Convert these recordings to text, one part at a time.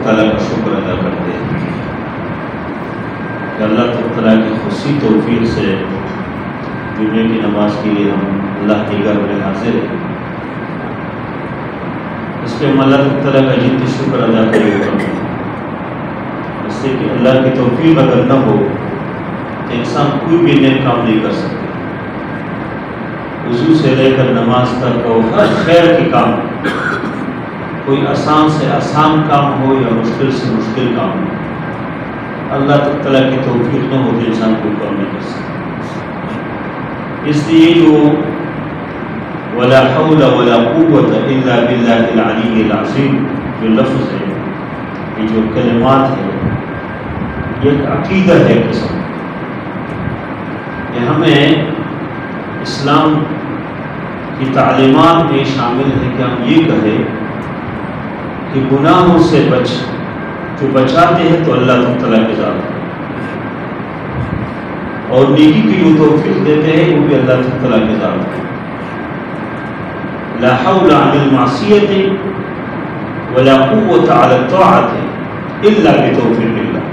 تعالیٰ کا شکر ادا کرتے ہیں کہ اللہ تعالیٰ کی خصوصی توفیق سے جمعے کی نماز کے لیے ہم اللہ کی گھر میں حاضر ہیں۔ اس پہ ہم اللہ تعالیٰ کا جتنی شکر ادا کریں گے، اس سے کہ اللہ کی توفیق اگر نہ ہو تو انسان کوئی بھی نیک کام نہیں کر سکتا۔ وضو سے لے کر نماز تک اور ہر خیر کے کام، کوئی آسان سے آسان کام ہو یا مشکل سے مشکل کام ہو، اللہ تعالیٰ کی توفیق نہ ہو تو انسان کوئی کام نہیں کر سکتا۔ اس لیے جو ولا حول ولا قوت الا باللہ العلی العظیم جو لفظ ہے، یہ جو کلمات ہے، یہ ایک عقیدہ ہے قسم کہ ہمیں اسلام کی تعلیمات میں شامل ہے کہ ہم یہ کہیں کہ گناہوں سے جو بچاتے ہیں تو اللہ تعالیٰ کے ذات ہے، اور نیکی کی جو توفیق دیتے ہیں وہ بھی اللہ تعالیٰ کے ذات ہے۔ لا حول عن المعصیت ولا قوت علی الطاعت الا بتوفیق اللہ۔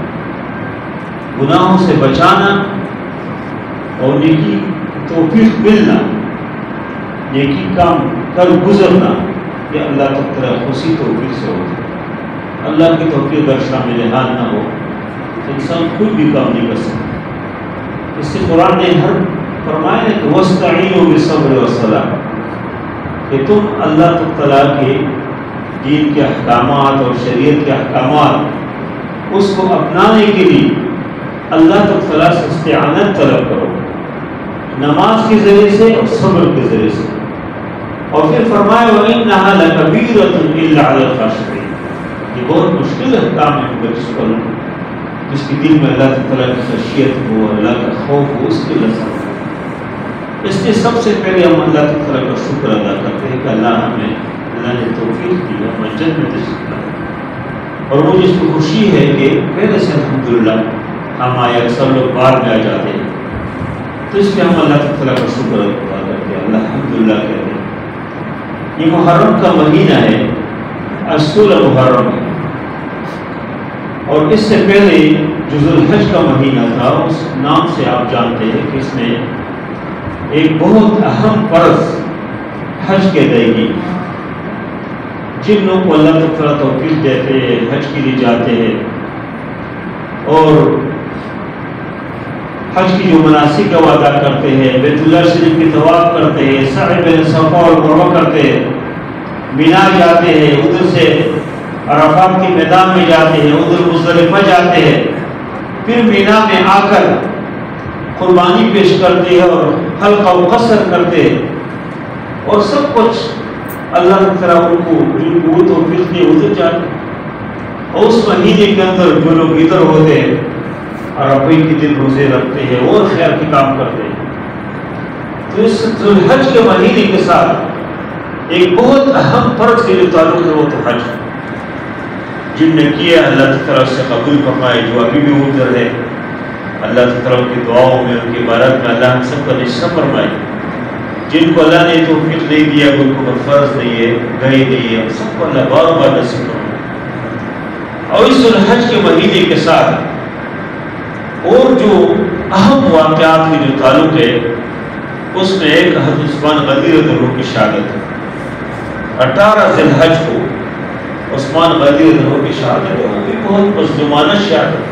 گناہوں سے بچانا اور نیکی توفیق ملنا، نیکی کام کر گزرنا، یہ اللہ تعالیٰ خصوصی توفیق سے ہوتا ہے۔ اللہ کی توفیق اگر شامل حال نہ ہو تو انسان کوئی بھی کام نہیں کر سکتا۔ اس سے قرآن نے ہر فرمایا ہے کہ وَاسْتَعِينُوا بِالصَّبْرِ وَالصَّلَاةِ، کہ تم اللہ تعالیٰ کے دین کے احکامات اور شریعت کے احکامات اس کو اپنانے کے لیے اللہ تعالیٰ سے استعانت طلب کرو، نماز کے ذریعے سے اور صبر کے ذریعے سے۔ اور پھر فرمایا وَإِنَّهَا لَكَبِيرَةٌ إِلَّا عَلَى الْخَاشِعِينَ، یہ بہت مشکل کام ہے جس کے دل میں اللہ تعالیٰ کی خشیت ہو، اللہ کا خوف ہو، اس کے لذت۔ اس لیے سب سے پہلے ہم اللہ تعالیٰ کا شکر ادا کرتے ہیں کہ اللہ نے توفیق دی، ہم جنت میں تشریف لائے، اور مجھے اس کی خوشی ہے کہ پہلے سے الحمدللہ ہم آئے، اکثر لوگ بعد میں آ جاتے ہیں، تو اس لیے ہم اللہ تعالیٰ کا شکر ادا کرتے ہیں، الحمدللہ کہتے ہیں۔ یہ محرم کا مہینہ ہے، اشہر محرم ہے، اور اس سے پہلے جو ذوالحج کا مہینہ تھا، اس نام سے آپ جانتے ہیں کہ اس میں ایک بہت اہم فرض حج کے ادائیگی، جن لوگوں کو اللہ تعالیٰ توفیق دیتے ہیں، حج کے لیے جاتے ہیں اور حج کی جو مناسک کا ادا کرتے ہیں، بیت اللہ شریف کی طواف کرتے ہیں، سعی بین صفا اور مروہ کرتے ہیں، مینا جاتے ہیں، ادھر سے عرفات کے میدان میں جاتے ہیں، ادھر مزدلفہ جاتے ہیں، پھر مینا میں آ کر قربانی پیش کرتے ہیں اور حلقہ و قصر کرتے ہیں، اور سب کچھ اللہ تعالیٰ ان کو جن کو وہ توفیق دے ادھر جاتے ہیں۔ اور اس مہینے کے اندر جو لوگ ادھر ہوتے ہیں عرفے کے دن روزے رکھتے ہیں اور خیر کے کام کرتے ہیں، تو اس ذوالحج کے مہینے کے ساتھ ایک بہت اہم فرض کے جو تعلق ہے وہ تو حج، جن نے کیا اللہ تعالیٰ سے قبول فرمائے، جو ابھی بھی ادھر ہے اللہ تعالیٰ کی دعاؤں میں، ان کی عبادت میں اللہ ہم سب کا نشہ فرمائے۔ جن کو اللہ نے توفیق نہیں دیا، ان کو فرض نہیں ہے، گئے نہیں ہے، سب کو اللہ بار بار نصیب فرمائے۔ اور اس ذوالحج کے مہینے کے ساتھ اور جو اہم واقعات کے جو تعلق ہے، اس میں ایک حضرت عثمان غنی رضی اللہ عنہ کی شہادت ہے۔ 18 ذی الحج کو عثمان غنی رضی اللہ عنہ کی شہادت ہے، وہ بھی بہت مظلومانہ شہادت ہے۔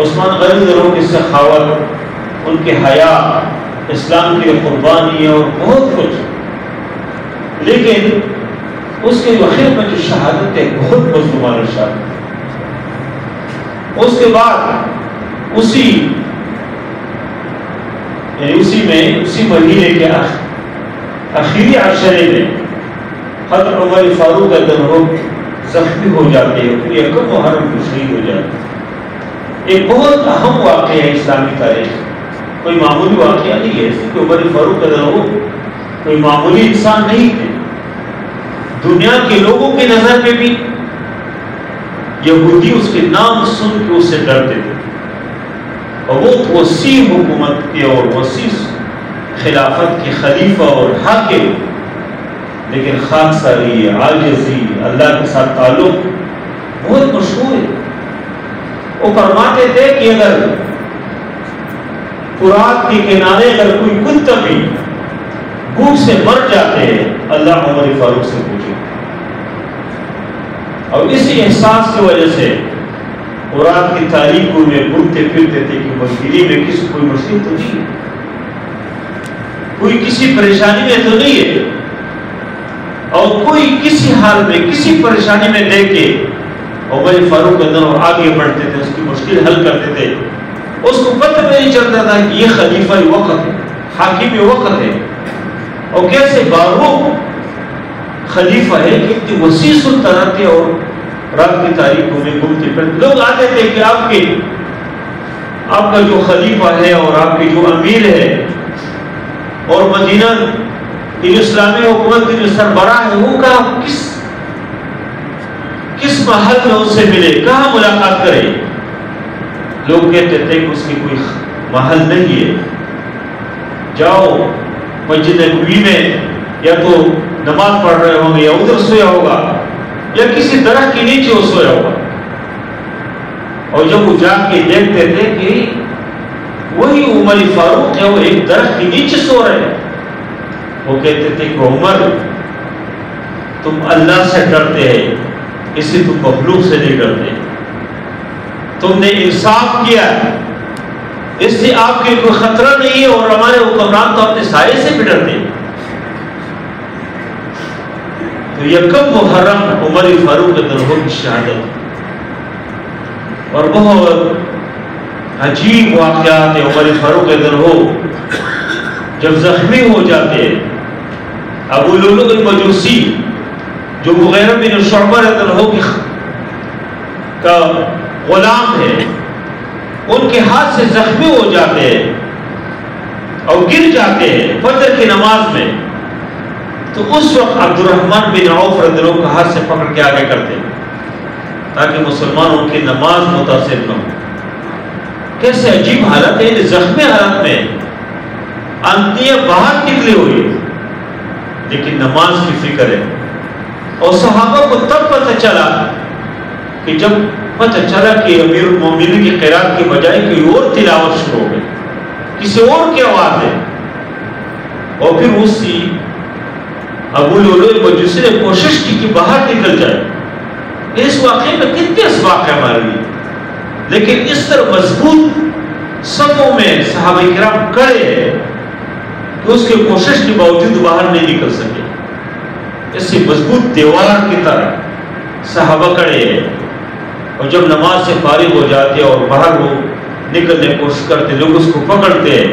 عثمان غنی رضی اللہ عنہ کی سخاوت، ان کے حیا، اسلام کی قربانی اور بہت کچھ، لیکن اس کے آخر میں جو شہادت ہے بہت مظلومانہ شہادت۔ اس کے بعد اسی مہینے کے آخری عشرے میں حضرت عمر فاروق رضی اللہ عنہ زخمی ہو جاتے ہیں، پھر یکم محرم کو شہید ہو جاتے ہیں۔ ایک بہت اہم واقعہ ہے اسلامی تاریخ، کوئی معمولی واقعہ نہیں ہے، اس لیے کہ عمر فاروق رضی اللہ عنہ کوئی معمولی انسان نہیں تھے۔ دنیا کے لوگوں کی نظر میں بھی یہودی اس کے نام سن کے اس سے ڈرتے تھے، اور وہ وسیع حکومت کے اور وسیع خلافت کے خلیفہ اور حاکم، لیکن خاکساری، عاجزی، اللہ کے ساتھ تعلق، بہت مشہور ہے. وہ فرماتے تھے کہ اگر فرات کے کنارے اگر کوئی کتا بھی بھوک سے مر جاتے ہیں اللہ عمر فاروق سے پوچھے. اور اسی احساس کی وجہ سے فرات کی تاریخوں میں گھومتے پھرتے تھے کہ مشکلی میں کسی کوئی مشکل تو نہیں ہے, کوئی کسی پریشانی میں تو نہیں ہے, اور کوئی کسی حال میں کسی پریشانی میں دیکھ کے عمر فاروق اندر آگے بڑھتے تھے, اس کی مشکل حل کرتے تھے. اس کو پتہ نہیں چلتا تھا کہ یہ خلیفہ وقت ہے, حاکم وقت ہے, اور کیسے باروق خلیفہ ہے کہ اتنی وسیع سلطنت ہے. اور رات کی تاریخوں میں گھومتے پھرتے لوگ آتے تھے کہ آپ کا جو خلیفہ ہے اور آپ کے جو امیر ہے اور مدینہ کی جو اسلامی حکومت کی جو سربراہ ہے وہ کہاں کس محل میں اس سے ملے, کہاں ملاقات کرے. لوگ کہتے تھے کہ اس کی کوئی محل نہیں ہے, جاؤ مسجد نبوی میں یا تو نماز پڑھ رہے ہوں گے یا ادھر سویا ہوگا یا کسی درخت کے نیچے وہ سویا ہوگا. اور جب وہ جا کے دیکھتے تھے کہ وہی عمر فاروق ہے, وہ ایک درخت کے نیچے سو رہے ہیں, وہ کہتے تھے کہ عمر تم اللہ سے ڈرتے ہیں, اسی تم مخلوق سے نہیں ڈرتے. تم نے انصاف کیا, اس سے آپ کے کوئی خطرہ نہیں ہے, اور ہمارے حکمران تو اپنے سائے سے بھی ڈرتے ہیں. تو یکم محرم عمر فاروق درہو کی شہادت, اور بہت عجیب واقعات عمر فاروق درہو جب زخمی ہو جاتے ہیں. ابو لؤلؤ المجوسی جو مغیرہ بن شعبہ درہو کا غلام ہے, ان کے ہاتھ سے زخمی ہو جاتے ہیں اور گر جاتے ہیں فجر کی نماز میں. تو اس وقت عبد الرحمن بن عوف رضی اللہ عنہ کا ہاتھ سے پکڑ کے آگے کرتے ہیں تاکہ مسلمانوں کی نماز متاثر نہ ہو. کیسے عجیب حالت ہے, زخمی حالت میں انتیاں باہر نکلی ہوئی لیکن نماز کی فکر ہے. اور صحابہ کو تب پتہ چلا کہ جب پتہ چلا کہ امیر المومنین کی قرات کے بجائے کوئی اور تلاوت شروع ہو گئی, کسی اور کی آواز ہے. اور پھر اسی ابو لؤلؤ المجوسی نے کوشش کی کہ باہر نکل جائے. اس واقعے میں کتنے اسباق ہیں ہمارے لیے, لیکن اس طرح مضبوط صفوں میں صحابہ کرام کھڑے ہیں کہ اس کی کوشش کے باوجود باہر نہیں نکل سکے. اس سے مضبوط دیوار کی طرح صحابہ کھڑے ہیں, اور جب نماز سے فارغ ہو جاتے اور باہر وہ نکلنے کی کوشش کرتے, لوگ اس کو پکڑتے ہیں.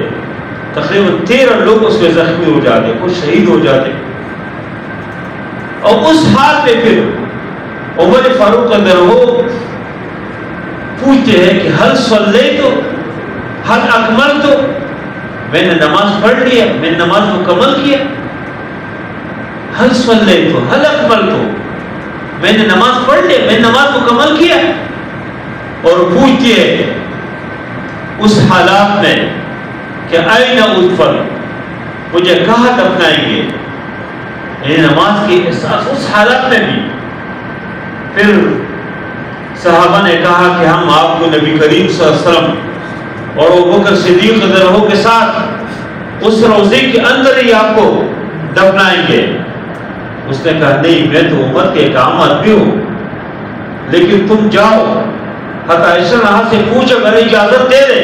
تقریباً 13 لوگ اس میں زخمی ہو جاتے, کچھ شہید ہو جاتے. اور اس حال میں پھر عمر فاروق اندر وہ پوچھتے ہیں کہ حل صلیتو حل اکملتو, میں نے نماز پڑھ لیا, میں نے نماز مکمل کیا. حل صلیتو حل اکملتو, میں نے نماز پڑھ لی, میں نے نماز مکمل کیا. اور پوچھتے ہیں اس حالات میں کہ این ادفن, مجھے کہاں دفنائیں گے. یعنی نماز کی احساس اس حالت میں بھی. پھر صحابہ نے کہا کہ ہم آپ کو نبی کریم صلی اللہ علیہ وسلم اور ابوبکر صدیق رضی اللہ عنہ کے ساتھ اس روضے کے اندر ہی آپ کو دفنائیں گے. اس نے کہا نہیں, میں تو امت کے ایک عام آدمی ہوں, لیکن تم جاؤ حضرت عائشہ رضی اللہ عنہا سے پوچھو, اگر اجازت دے دے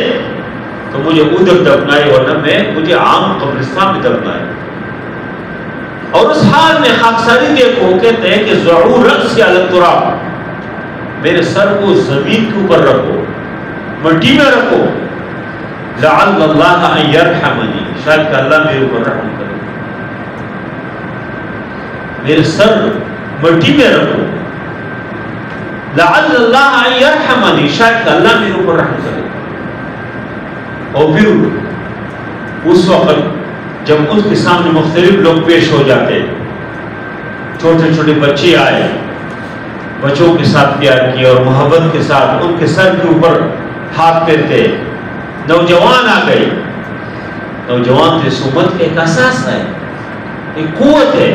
تو مجھے ادھر دفنائے, ورنہ مجھے عام قبرستان میں دفنائے. اور اس حال میں خاکساری دیکھو, کہتے ہیں کہ ضعوا رأسی علی التراب, میرے سر کو زمین کے اوپر رکھو, مٹی میں رکھو. لعل اللہ ان یرحمنی, شاید کہ اللہ میرے اوپر رحم کرے. میرے سر مٹی میں رکھو, لعل اللہ ان یرحمنی, شاید کہ اللہ میرے اوپر رحم کرے. اور پھر اس وقت جب اس کے سامنے مختلف لوگ پیش ہو جاتے, چھوٹے چھوٹے بچے آئے, بچوں کے ساتھ پیار کیا اور محبت کے ساتھ ان کے سر کے اوپر ہاتھ پھیرتے. نوجوان آ گئے, نوجوان سے صحبت کا ایک احساس ہے, ایک قوت ہے.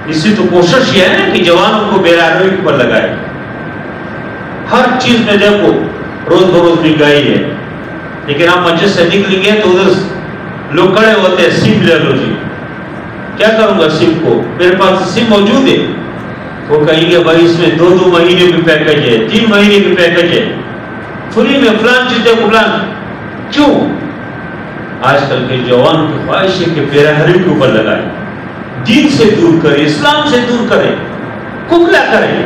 اس سے تو کوشش یہ ہے نا کہ جوانوں کو بیراروی پر لگائے, چیز میں دیکھو روز بروز مہنگائی ہے، لیکن ہم مسجد سے نکلیں گے تو ادھر لوگ کھڑے ہوتے ہیں سم لے لو جی، کیا کروں گا سم کو، میرے پاس سم موجود ہے، وہ کہیں گے بھائی اس میں 2 مہینے بھی پیکج ہے، 3 مہینے بھی پیکج ہے، فری میں فلان چیز دیکھو فلان. کیوں؟ آج کل کے جوان کی خواہش ہے کہ پیرا حرم کے اوپر لگائے، دین سے دور کرے، اسلام سے دور کرے، ککلا کرے،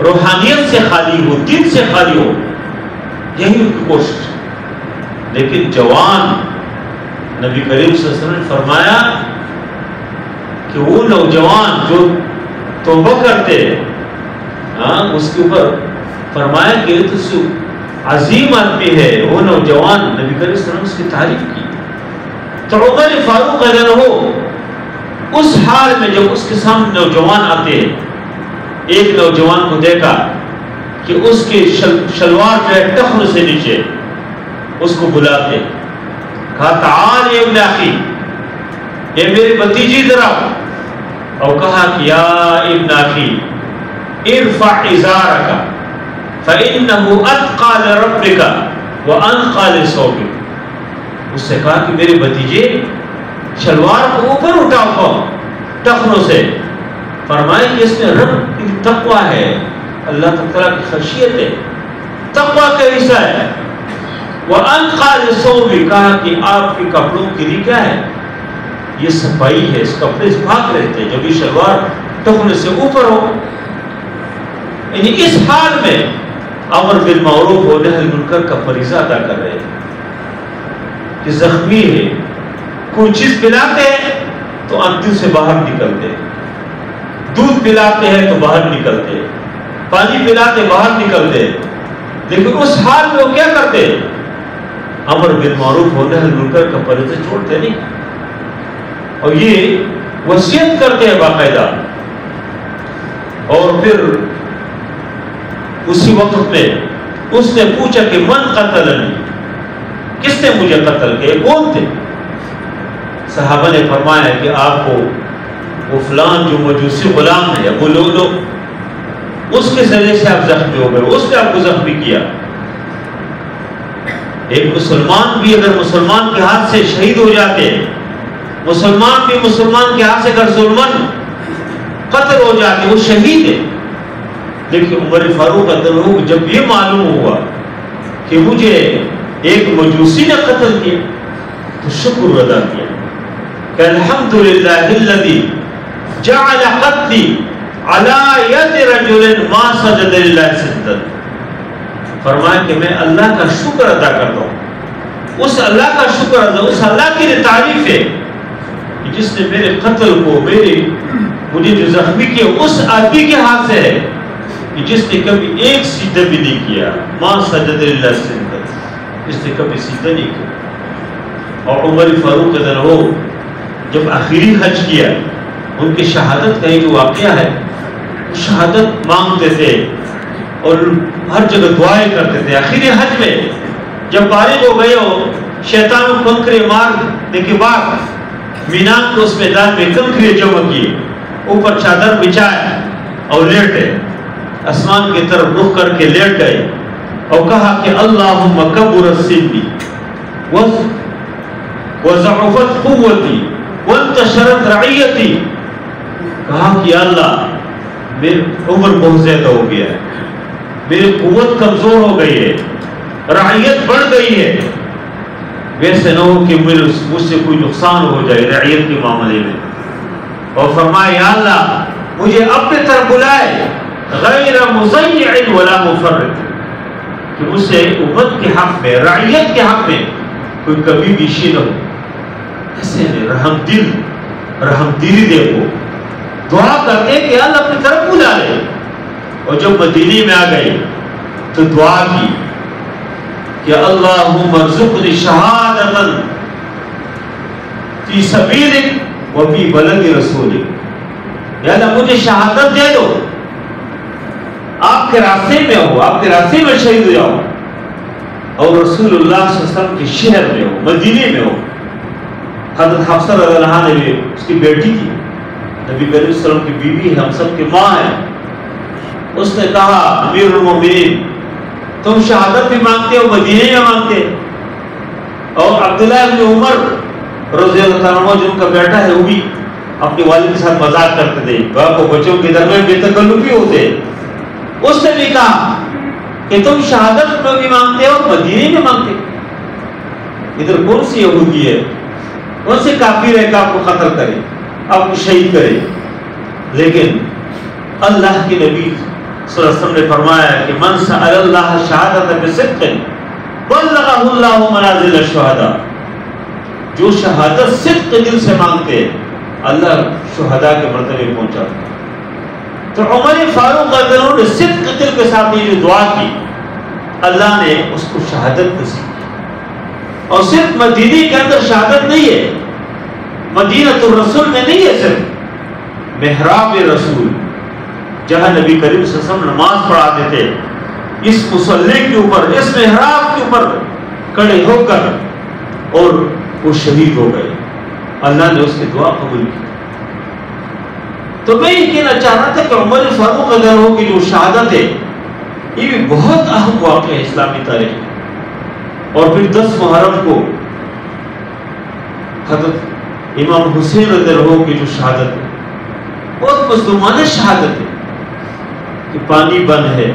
روحانیت سے خالی ہو، دین سے خالی ہو، یہی ان کی کوشش. لیکن جوان، نبی کریم صلی اللہ علیہ وسلم نے فرمایا کہ وہ نوجوان جو توبہ کرتے اس کے اوپر فرمایا کہ یہ تو عظیم آدمی ہے، وہ نوجوان. نبی کریم صلی اللہ علیہ وسلم نے اس کی تعریف کی. تو عمر فاروق رضی اللہ عنہ اس حال میں جب اس کے سامنے نوجوان آتے ہیں، ایک نوجوان کو دیکھا کہ اس کے شلوار جو ہے ٹخن سے نیچے، اس کو بلاتے، کہا تعال یا ابن اخی، اے میرے بھتیجی ذرا، اور کہا کہ یا ابن اخی ارفع ازارک فإنه اتقى لربك وانقى لثوبك. اس سے کہا کہ میرے بھتیجے شلوار کو اوپر اٹھاؤ ٹخنوں سے، فرمائے کہ اس میں رب کی تقوی ہے، اللہ تعالیٰ کی خشیت ہے، تقوی کا حصہ ہے. وانقى لثوبك، کہا کہ آپ کے کپڑوں کے لیے کیا ہے، یہ صفائی ہے، اس کپڑے سے پاک رہتے ہیں جب یہ شلوار ٹخنے سے اوپر ہو. یعنی اس حال میں امر بالمعروف و نہی عن المنکر کا فریضہ ادا کر رہے ہیں کہ زخمی ہے، کوئی چیز پلاتے ہیں تو انتوں سے باہر نکلتے، دودھ پلاتے ہیں تو باہر نکلتے، پانی پلاتے باہر نکلتے، لیکن اس حال میں وہ کیا کرتے، امر بالمعروف و نہی عن المنکر کا فریضہ چھوڑتے نہیں، اور یہ وصیت کرتے ہیں باقاعدہ. اور پھر اسی وقت میں اس نے پوچھا کہ من قتلنی، کس نے مجھے قتل کیا، کون تھے؟ صحابہ نے فرمایا کہ آپ کو وہ فلان جو مجوسی غلام ہے ابو لؤلؤ، اس کے ذریعے سے آپ زخمی ہو گئے، اس نے آپ کو زخمی کیا. ایک مسلمان بھی اگر مسلمان کے ہاتھ سے شہید ہو جاتے، مسلمان بھی مسلمان کے ہاتھ سے اگر ظلمن قتل ہو جاتے، وہ شہید ہے. لیکن عمر فاروق رضی اللہ عنہ جب یہ معلوم ہوا کہ مجھے ایک مجوسی نے قتل کیا تو شکر ادا کیا کہ الحمدللہ الذی جعل قتلی علی ید رجل ما سجد للہ سجدہ. فرمایا کہ میں اللہ کا شکر ادا کرتا ہوں، اس اللہ کا شکر ادا، اس اللہ کی تعریف ہے کہ جس نے میرے قتل کو، مجھے جو زخمی کیا اس آدمی کے ہاتھ سے ہے کہ جس نے کبھی ایک سجدہ بھی نہیں کیا، ما سجد للہ سجدہ، جس نے کبھی سجدہ نہیں کیا. اور عمر فاروق رضی اللہ عنہ جب آخری حج کیا، ان کی شہادت کا جو واقعہ ہے، شہادت مانگتے تھے اور ہر جگہ دعائیں کرتے تھے. آخری حج میں جب فارغ ہو گئے ہو، شیطان کو کنکرے مارنے کے بعد مینا کو اس میدان میں کنکرے جمع کیے، اوپر چادر بچھائے اور لیٹے، آسمان کی طرف رخ کر کے لیٹ گئے اور کہا کہ اللہم کبرت سنی وضعفت قوتی وانتشرت رعیتی. کہا کہ اللہ میری عمر بہت زیادہ ہو گیا ہے، میری قوت کمزور ہو گئی ہے، رعیت بڑھ گئی ہے، ویسے نہ ہو کہ مجھ سے کوئی نقصان ہو جائے رعیت کے معاملے میں. اور فرمایا یا اللہ مجھے اپنے طرف بلائے غیر مضیع ولا مفرط، کہ مجھ سے امت کے حق میں، رعیت کے حق میں کوئی کبھی بیشی نہ ہو. ایسے رحم دلی دیکھو، دعا کرتے کہ اللہ اپنی طرف بلا لے. اور جب مدینے میں آ گئے تو دعا کی کہ اللہم ارزقنی شہادتا فی سبیلک و فی بلد رسولک. یا اللہ مجھے شہادت دے دو، آپ کے راستے میں ہو، آپ کے راستے میں شہید ہو جاؤ، اور رسول اللہ صلی اللہ علیہ وسلم کے شہر میں ہو، مدینے میں ہو. حضرت حفصہ رضی اللہ عنہا نے اس کی بیٹی تھی، نبی کریم صلی اللہ علیہ وسلم کی بیوی ہے، ہم سب کی ماں ہے. اس نے کہا امیر المومنین تم شہادت بھی مانگتے ہو، مدینے میں مانگتے. اور عبداللہ ابن عمر رضی اللہ عنہ جو ان کا بیٹا ہے وہ بھی اپنے والد کے ساتھ مذاق کرتے تھے، باپ و بچوں کے درمیان بے تکلفی ہوتے. اس نے بھی کہا کہ تم شہادت میں بھی مانگتے ہو، مدینے میں مانگتے. ادھر کون سی یہودی ہے، کون سے کافر ہے کہ آپ کو قتل کرے، آپ کو شہید کرے؟ لیکن اللہ کے نبی صلی اللہ علیہ وسلم نے فرمایا کہ من سأل اللہ شہادت بصدق بلغہ اللہ منازل الشہداء. جو شہادت صدق دل سے مانگتے اللہ شہداء کے مرتبے پہنچاتا. تو عمر فاروق رضی اللہ عنہ نے صدق دل کے ساتھ یہ جو دعا کی، اللہ نے اس کو شہادت نصیب کی. اور صرف مدینے کے اندر شہادت نہیں ہے، مدینہ الرسول میں نہیں ہے، صرف محراب رسول جہاں نبی کریم صلی اللہ علیہ وسلم نماز پڑھاتے تھے، اس مصلی کے اوپر، اس محراب کے اوپر کھڑے ہو کر، اور وہ شہید ہو گئے. اللہ نے اس کی دعا قبول کی. تو میں یہ کہنا چاہ رہا تھا کہ عمر فاروق رضی اللہ عنہ کی جو شہادت ہے یہ بھی بہت اہم واقعہ ہے اسلامی تاریخ میں. اور پھر 10 محرم کو حضرت امام حسین رضی اللہ عنہ کی جو شہادت ہے بہت مظلومانہ شہادت ہے کہ پانی بند ہے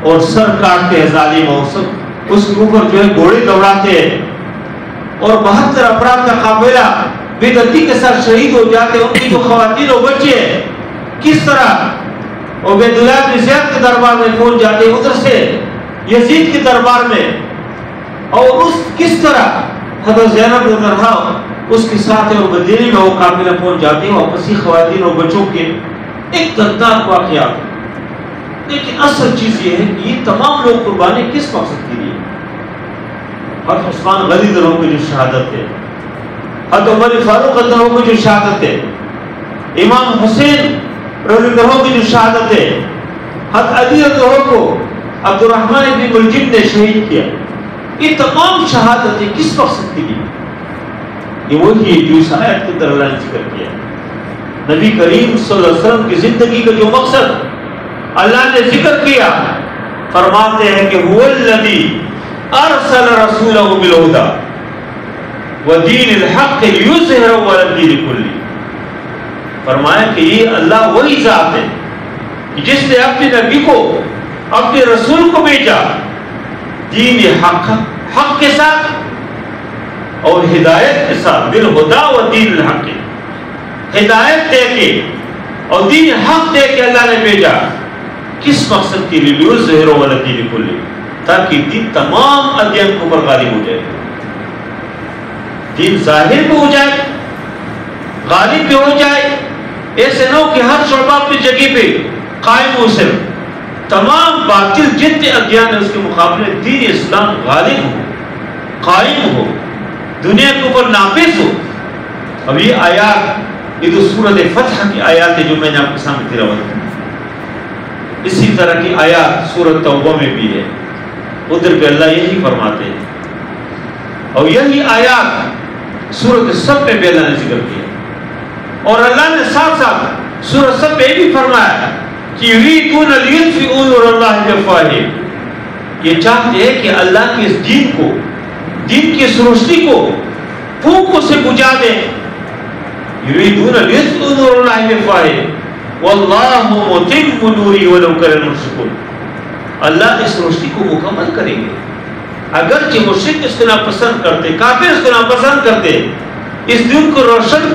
اور سر کاٹتے ہیں ظالم، اور سب اس کے اوپر جو ہے گھوڑے دوڑاتے ہیں، اور 72 افراد کا قافلہ بے دردی کے ساتھ شہید ہو جاتے ہیں. ان کی جو خواتین اور بچے ہیں کس طرح عبید اللہ بن زیاد کے دربار میں پہنچ جاتے ہیں، ادھر سے یزید کے دربار میں، اور اس کس طرح حضرت زینب رضی اللہ عنہا اس کے ساتھ اور مدینے میں وہ قافلہ پہنچ جاتے ہیں، واپسی خواتین اور بچوں کے ایک دردناک واقعات. لیکن اصل چیز یہ ہے کہ یہ تمام لوگ قربانی کس مقصد کے لیے؟ حضرت عثمان غنی رضی اللہ عنہ کی جو شہادت ہے، حضرت عمر فاروق رضی اللہ عنہ کی جو شہادت ہے، امام حسین رضی اللہ عنہ کی جو شہادت ہے، حضرت علی رضی اللہ عنہ کو عبد الرحمن بن ملجم نے شہید کیا. یہ تمام شہادتیں کس مقصد کے لیے؟ یہ وہی ہے جو اس آیت کے اندر اللہ نے ذکر کیا. نبی کریم صلی اللہ علیہ وسلم کی زندگی کا جو مقصد اللہ نے ذکر کیا، فرماتے ہیں کہ هو الذی ارسل رسولہ بالہدی ودین الحق لیظہرہ علی الدین کلہ. فرمایا کہ یہ اللہ وہی ذات ہے جس نے اپنے نبی کو، اپنے رسول کو بھیجا دین حق کے ساتھ اور ہدایت کے ساتھ، بالہدی ودین الحق، ہدایت دے کے اور دین حق دے کے اللہ نے بھیجا. کس مقصد کے لیے؟ لیظہرہ علی الدین کلہ، تاکہ دین تمام ادیان کے اوپر غالب ہو جائے. دین ظاہر بھی ہو جائے، غالب بھی ہو جائے. ایسے نہ ہو کہ ہر شعبہ اپنی جگہ پہ قائم ہو، صرف تمام باطل جتنے ادیان ہیں اس کے مقابلے دین اسلام غالب ہو، قائم ہو، دنیا کے اوپر نافذ ہو. اب یہ آیات، یہ تو سورۃ فتح کی آیات ہے جو میں نے آپ کے سامنے تلاوت کی. اسی طرح کی آیات سورۃ توبہ میں بھی ہے، ادھر پہ اللہ یہی فرماتے ہیں. اور یہی آیات سورۃ الصف میں بھی اللہ نے ذکر کیا. اور اللہ نے ساتھ ساتھ سورۃ الصف میں بھی فرمایا کہ یریدون لیطفئوا نور اللہ بافواہہم، یہ چاہتے ہیں کہ اللہ کے اس دین کو، دین کی اس روشنی کو پھونکوں سے بجھا دیں. یریدون لیطفئوا نور اللہ بافواہہم واللہ متم نورہ ولو کرہ المشرکون. اللہ اس روشنی کو مکمل کریں گے اگرچہ مشرک اس کو ناپسند کرتے، کافر اس کو ناپسند کرتے. اس دین کو روشن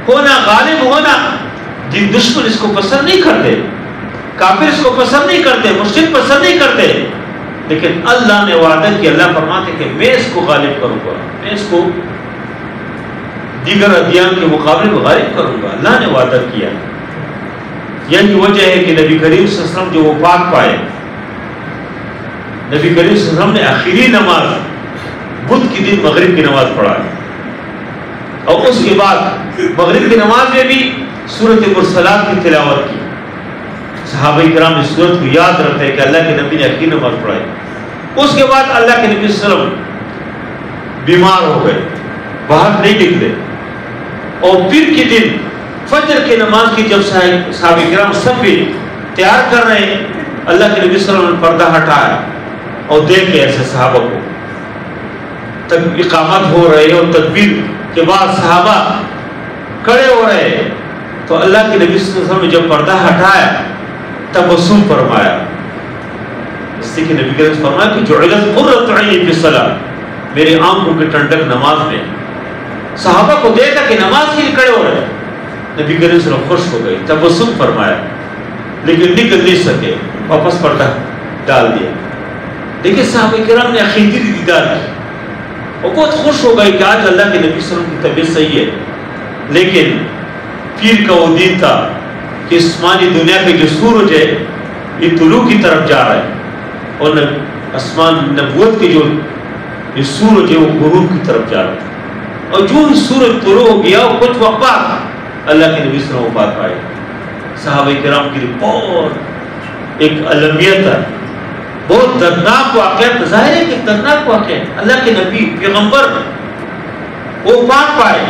ہونا، غالب ہونا، دین دشمن اس کو پسند نہیں کرتے، کافر اس کو پسند نہیں کرتے، مشرک پسند نہیں کرتے. لیکن اللہ نے وعدہ کیا، اللہ فرماتے کہ میں اس کو غالب کروں گا، میں اس کو دیگر ادیان کے مقابلے میں غالب کروں گا. اللہ نے وعدہ کیا. یہی وجہ ہے کہ نبی کریم صلی اللہ علیہ وسلم جو وفات پائے، نبی کریم صلی اللہ علیہ وسلم نے آخری نماز بدھ کی دن مغرب کی نماز پڑھائی، اور اس کے بعد مغرب کی نماز میں بھی سورۃ مرسلات کی تلاوت کی. صحابہ کرام اس سورت کو یاد رکھتے ہیں کہ اللہ کے نبی نے آخری نماز پڑھائی. اس کے بعد اللہ کے نبی صلی اللہ علیہ وسلم بیمار ہو گئے، باہر نہیں نکلے. اور پھر کے دن فجر کی نماز کی جب صحابہ کرام سب بھی تیار کر رہے ہیں، اللہ کے نبی صلی اللہ علیہ وسلم نے پردہ ہٹایا اور دیکھے ایسے صحابہ کو اقامت ہو رہے اور تکبیر کے بعد صحابہ کھڑے ہو رہے، تو اللہ کے نبی صلی اللہ علیہ وسلم نے جب پردہ ہٹایا تبسم فرمایا، اس سے کہ نبی کریم فرمایا کہ جعلت قرۃ عینی فی الصلاۃ، میری آنکھوں کی ٹھنڈک نماز میں۔ صحابہ کو دیکھا کہ نماز کے لیے کھڑے ہو رہے، نبی کریم صلی اللہ علیہ وسلم خوش ہو گئے، تبسم فرمایا، لیکن نکل نہیں سکے، واپس پردہ ڈال دیا۔ دیکھیں صحابہ کرام نے عقیدتی دیدار کی اور بہت خوش ہو گئے کہ آج اللہ کے نبی صلی اللہ علیہ وسلم کی طبیعت صحیح ہے۔ لیکن پیر کا وہ دن تھا کہ آسمانی دنیا کے جو سورج ہے یہ طلوع کی طرف جا رہا ہے، اور آسمان نبوت کے جو یہ سورج ہے وہ غروب کی طرف جا رہا ہے، اور جو ہی سورج طلوع ہو گیا وہ کچھ وقت بعد اللہ کے نبی صلی اللہ علیہ وسلم وفات پائے۔ صحابہ کرام کے لیے بہت ایک المیت ہے، بہت دردناک واقعہ، ظاہر ہے کہ دردناک واقعہ ہے۔ اللہ کے نبی پیغمبر وہ وفات پائے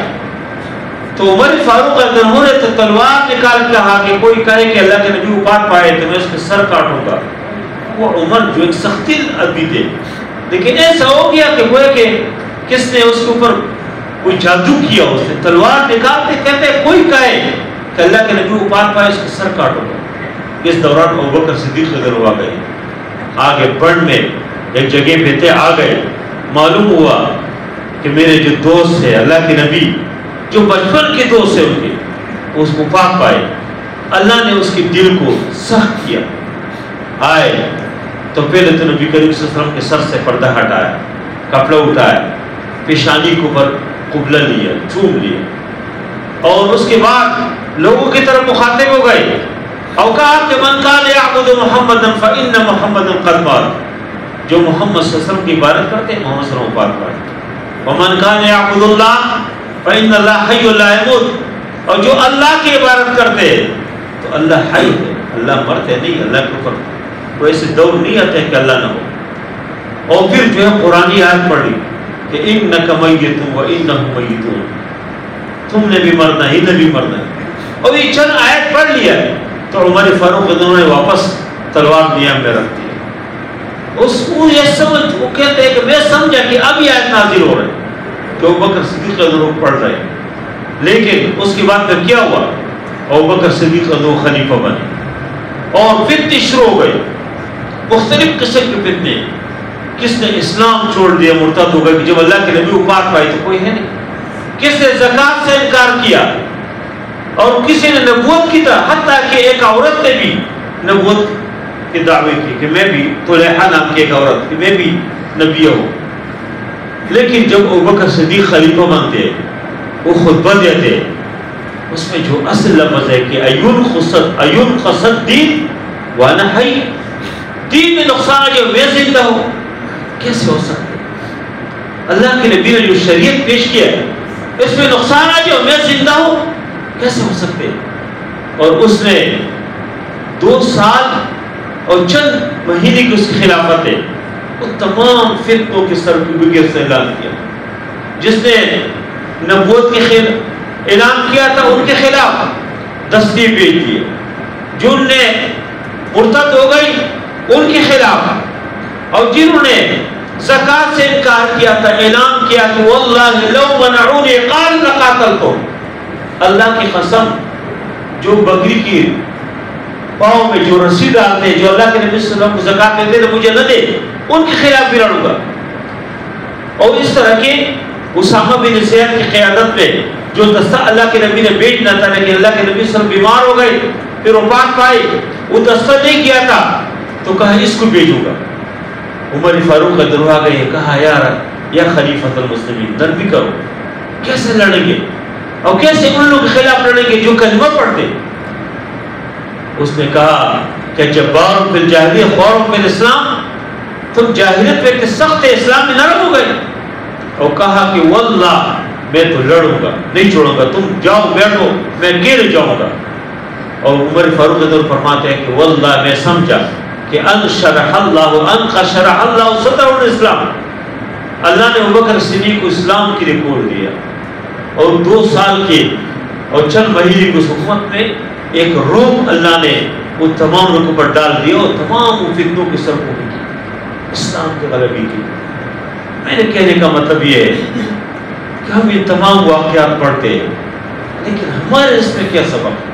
تو عمر فاروق اگر ہو رہے تو تلوار نکال کے کہا کہ کوئی کہے کہ اللہ کے نبی وفات پائے تو میں اس کے سر کاٹوں گا۔ وہ عمر جو ایک سختی آدمی تھے، لیکن ایسا ہو گیا کہ وہ کہ کس نے اس کے اوپر کوئی جادو کیا، اس نے تلوار نکالتے کہتے کوئی کہے کہ اللہ کے نبی وفات پائے اس کے سر کاٹوں گا۔ اس دوران ابوبکر صدیق رضی اللہ عنہ آ گئے، آگے بڑھ میں ایک جگہ پہ تھے، آ گئے، معلوم ہوا کہ میرے جو دوست ہے اللہ کے نبی جو بچپن کے دوست ہیں ان کے اس وفات پائے۔ اللہ نے اس کے دل کو سخت کیا، آئے تو پہلے تو نبی کریم صلی اللہ علیہ وسلم کے سر سے پردہ ہٹایا، کپڑا اٹھایا، پیشانی کو پر قبلہ لیا، چوم لیا، اور اس کے بعد لوگوں کی طرف مخاطب ہو گئے اور کہا کہ من کان یعبد محمدا فإن محمدا قد مات، جو محمد صلی اللہ علیہ وسلم کی عبادت کرتے ہیں محمد صلی اللہ علیہ وسلم وفات پائے۔ ومن کان یعبد اللہ فإن اللہ حی لا یموت، اور جو اللہ کی عبادت کرتے ہیں تو اللہ حی ہے، اللہ مرتے نہیں، اللہ کے اوپر کوئی ایسے دور نہیں آتے کہ اللہ نہ ہو۔ اور پھر جو ہے قرآنی آیت پڑھی کہ انک میت وانہم میتون، تم نے بھی مرنا ہی، نے بھی مرنا ہے، اور یہ چند آیت پڑھ لیا تو عمر فاروق انہوں نے واپس تلوار نیم میں رکھ دی۔ اس کو یہ سمجھ، وہ کہتے ہیں کہ میں سمجھا کہ اب یہ آیت نازل ہو رہی کہ ابوبکر صدیق رضی اللہ عنہ پڑھ رہے ہیں، لیکن اس کے بعد پھر کیا ہوا، ابوبکر صدیق رضی اللہ عنہ خلیفہ بنے اور فتنے شروع ہو گئے، مختلف قسم کے فتنے۔ کس نے اسلام چھوڑ دیا، مرتد ہو گئے کہ جب اللہ کے نبی وفات پائے تو کوئی ہے نہیں، کس نے زکوٰۃ سے انکار کیا، اور کسی نے نبوت کی طرح، حتیٰ کہ ایک عورت نے بھی نبوت کی دعوی کی کہ میں بھی، طلیحہ نام کی ایک عورت کہ میں بھی نبی ہوں۔ لیکن جب ابوبکر صدیق خلیفہ بنتے، وہ خطبہ دیتے، اس میں جو اصل لفظ ہے کہ ایون خصد دین وانا حی، دین میں نقصان آ جائے میں زندہ ہوں، کیسے ہو سکتے؟ اللہ کے نبی نے جو شریعت پیش کیا ہے اس میں نقصان آ جائے میں زندہ ہوں، کیسے ہو سکتے؟ اور اس نے 2 سال اور چند مہینے کی اس کی خلافت ہے، وہ تمام فتنوں کے سرکوبگر سے اعلان کیا۔ جس نے نبوت کے اعلان کیا تھا ان کے خلاف دستی بھیج دیے، جن نے مرتد ہو گئی ان کے خلاف، اور جنہوں نے زکوٰۃ سے انکار کیا تھا اعلان کیا کہ واللہ لو منعونی قال لقاتلتم، اللہ کی قسم جو بکری کی پاؤں میں جو رسی ڈالتے جو اللہ کے نبی صلی اللہ علیہ وسلم کو زکوٰۃ دیتے تو مجھے نہ دے، ان کے خلاف بھی لڑوں گا۔ اور اس طرح کے اسامہ بن زید کی قیادت میں جو دستہ اللہ کے نبی نے بھیجنا تھا، لیکن اللہ کے نبی صلی اللہ علیہ وسلم بیمار ہو گئے پھر وفات پائے، وہ دستہ نہیں کیا تھا تو کہا اس کو بھیجوں گا۔ عمر فاروق کا دروا گئے، کہا یار یا خلیفۃ المسلمین نرمی کرو، کیسے لڑیں گے اور کیسے ان لوگوں کے خلاف لڑیں گے جو کلمہ پڑھتے؟ اس نے کہا کہ جبار فی الجاہلیہ خوار فی الاسلام، تم جاہلیت میں سخت اسلام میں نرم ہو گئے، اور کہا کہ واللہ میں تو لڑوں گا، نہیں چھوڑوں گا، تم جاؤ بیٹھو میں اکیلے جاؤں گا۔ اور عمر فاروق فرماتے ہیں کہ واللہ میں سمجھا کہ ان شرح اللہ صدر الاسلام، اللہ نے ابوبکر صدیق کو اسلام کے لیے کھول دیا، اور 2 سال کے اور چند مہینے کی حکومت میں ایک روم اللہ نے وہ تمام لوگوں پر ڈال دیا اور تمام فتنوں کی سر کو کی۔ اسلام کے غلبی کی. میرے کہنے کا مطلب یہ ہے کہ ہم یہ تمام واقعات پڑھتے ہیں، لیکن ہمارے اس میں کیا سبب ہے؟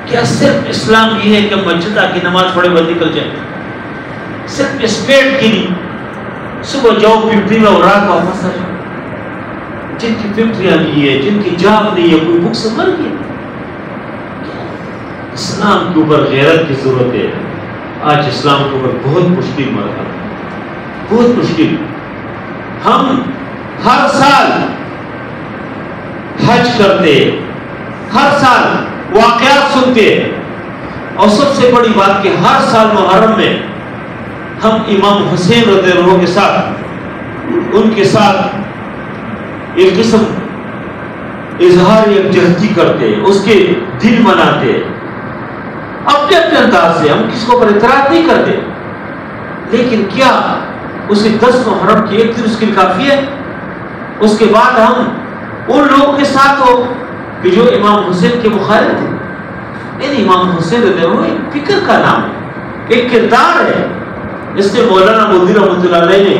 کیا صرف اسلام یہ ہے کہ مسجد آ کے نماز پڑھے بس نکل جائیں؟ صرف اس پیٹ کی نہیں، صبح جاؤ فیکٹری میں اور رات واپس آ جاؤ. جن کی فیکٹریاں نہیں ہے، جن کی جاب نہیں ہے، کوئی بھوک سے مر گیا. اسلام کے اوپر غیرت کی ضرورت ہے. آج اسلام کے اوپر بہت مشکل مرحلہ، بہت مشکل. ہم ہر سال حج کرتے، ہر سال واقعات سنتے، اور سب سے بڑی بات کہ ہر سال محرم میں ہم امام حسین رضی اللہ عنہ کے ساتھ، ان کے ساتھ ایک قسم اظہار یکجہتی کرتے، اس کے دن مناتے اپنے اپنے انداز سے. ہم کس کو پر اعتراض نہیں کرتے، لیکن کیا اسے 10 محرم کی ایک دن اس کے لیے کافی ہے؟ اس کے بعد ہم ان لوگوں کے ساتھ ہو کہ جو امام حسین کے مخالف تھے. یعنی امام حسین رضی اللہ عنہ ایک فکر کا نام ہے، ایک کردار ہے. اس سے مولانا مودودی رحمۃ اللہ علیہ نے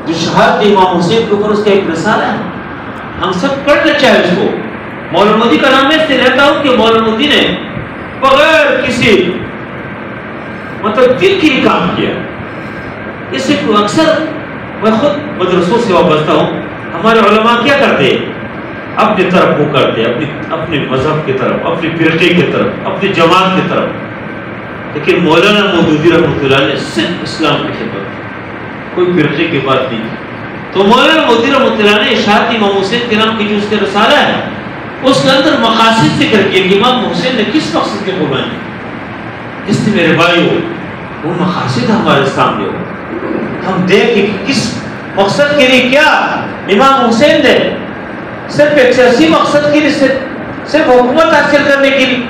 جو شہادت امام حسین کے اوپر اس کا ایک رسالہ ہے، ہم سب پڑھنا چاہے اس کو. مولانا مودودی کا نام میں اس سے لیتا ہوں کہ مولانا مودودی نے بغیر کسی دل کے لیے کام کیا. اس سے اکثر میں خود مدرسوں سے وابستہ ہوں، ہمارے علماء کیا کرتے ہیں؟ اپنی طرف وہ کرتے، اپنے مذہب کی طرف، اپنی فرقے کی طرف، اپنی جماعت کی طرف. لیکن مولانا مودودی رحمۃ اللہ نے صرف اسلام کی خدمت کی، کوئی فرقے کی بات نہیں کی. تو مولانا مودودی رحمۃ اللہ نے اشاعت امام حسین کے نام کی جو اس کا رسالہ ہے، اس کے اندر مقاصد ذکر کیا کہ امام حسین نے کس مقصد کی قربانی کی. اس نے میرے بھائی ہو وہ مقاصد ہمارے سامنے ہو، ہم دیکھیں کہ کس مقصد کے لیے کیا امام حسین نے صرف ایک سیاسی مقصد کے لیے، صرف حکومت حاصل کرنے کے لیے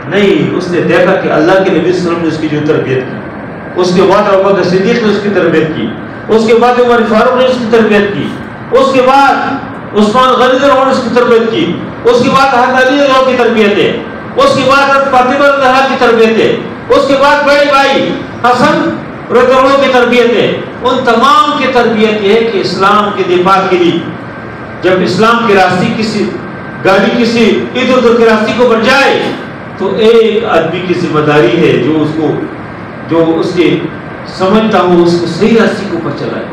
نہیں. اس نے دیکھا کہ اللہ کے نبی صلی اللہ علیہ وسلم نے اس کی جو تربیت کی، اس کے بعد ابوبکر صدیق نے اس کی تربیت کی، اس کے بعد عمر فاروق نے اس کی تربیت کی، اس کے بعد عثمان غنی رضی اللہ عنہ نے اس کی تربیت کی، اس کے بعد حضرت علی رضی اللہ عنہ کی تربیت ہے، اس کے بعد حضرت فاطمہ رضی اللہ عنہا کی تربیت ہے، اس کے بعد بڑے بھائی حسن رضی اللہ عنہ کی تربیت ہے. ان تمام کی تربیت یہ ہے کہ اسلام کے دفاع کے لیے جب اسلام کی راستے کسی گاڑی کسی ادھر ادھر کے راستے کو بن جائے تو ایک آدمی کی ذمہ داری ہے جو اس کے سمجھتا ہوں اس کو صحیح راستے کو پر چلائے.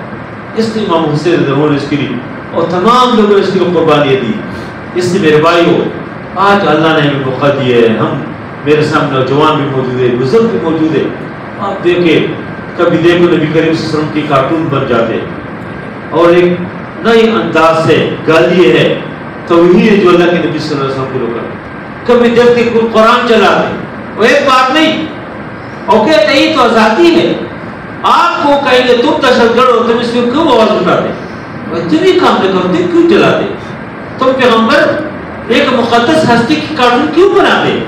اس نے امام حسین رضی اللہ عنہ نے اس کے لیے اور تمام لوگوں نے اس کے لیے قربانیاں دی. اس سے میرے بھائی ہو آج اللہ نے ہمیں موقع دیا ہے، ہم میرے سامنے نوجوان بھی موجود ہے، بزرگ بھی موجود ہے. آپ دیکھیں کبھی دیکھو نبی کریم صلی اللہ علیہ وسلم کی کارٹون بن جاتے اور ایک نئے انداز سے گالی ہے توہین ہے جو اللہ کے نبی صلی اللہ علیہ وسلم کو روکا. کبھی دیکھتے کوئی قرآن چلاتے وہ ایک بات نہیں اور کہتے یہ تو آزادی ہے. آپ کو کہیں گے تم تشدد ہو، تم اس میں کیوں آواز اٹھاتے؟ تم ہی کام نہیں کرتے، کیوں چلاتے؟ تم پیغمبر ایک مقدس ہستی کی کارٹون کیوں بناتے؟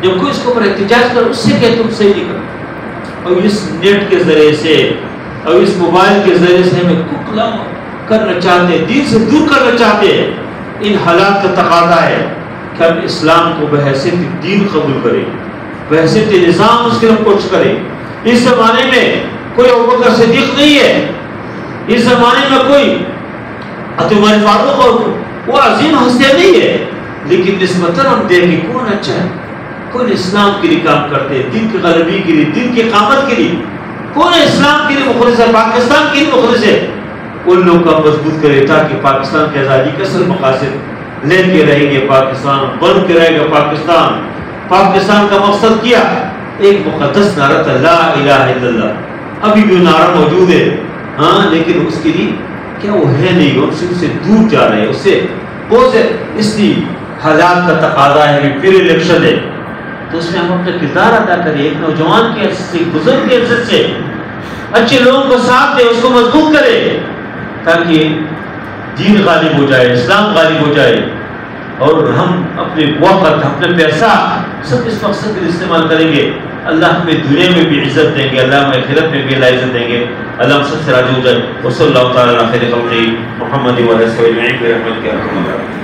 جب کوئی اس کے اوپر احتجاج کر اس سے کہ تم صحیح نہیں کرتے. اور اس نیٹ کے ذریعے سے اور اس موبائل کے ذریعے سے ہمیں ککلا کرنا چاہتے ہیں، دین سے دور کرنا چاہتے ہیں. ان حالات کا تقاضا ہے کہ ہم اسلام کو بحیثیت دین قبول کریں، بحیثیت نظام اس کی طرف کوشش کریں. اس زمانے میں کوئی ابوبکر صدیق نہیں ہے، اس زمانے میں کوئی عمر فاروق اور وہ عظیم ہستیاں نہیں ہے، لیکن نسبتاً ہم دیکھیں کون اچھا ہے، کون اسلام کے لیے کام کرتے ہیں، دین کی غلبی کے لیے، دین کی اقامت کے لیے، کون اسلام کے لیے مخلص ہے، پاکستان کے لیے مخلص ہے. ان لوگوں کا مضبوط کرے تاکہ پاکستان کی آزادی کے اصل مقاصد لے کے رہیں گے. پاکستان بن کے رہے گا. پاکستان کا مقصد کیا؟ ایک مقدس نعرہ تھا لا الہ الا اللہ. ابھی بھی نعرہ موجود ہے ہاں، لیکن اس کے لیے کیا وہ ہے نہیں، اور سے دور جا رہے ہیں. اس سے بہت سے اس لیے حالات کا تقاضا ہے، پھر الیکشن ہے تو اس میں ہم اپنا کردار ادا کریں. ایک نوجوان کی حیثیت سے، بزرگ کی حیثیت سے اچھے لوگوں کو ساتھ دے، اس کو مضبوط کرے تاکہ دین غالب ہو جائے، اسلام غالب ہو جائے. اور ہم اپنے وقت، اپنے پیسہ سب اس مقصد کے لیے استعمال کریں گے. اللہ ہمیں دنیا میں بھی عزت دیں گے، اللہ ہمیں آخرت میں بھی اللہ عزت دیں گے. اللہ ہم سب سے راضی ہو جائے. وصلی اللہ تعالیٰ علی خیر خلقہ محمد و علیہ وسلم برحمتہ یا ارحم الراحمین.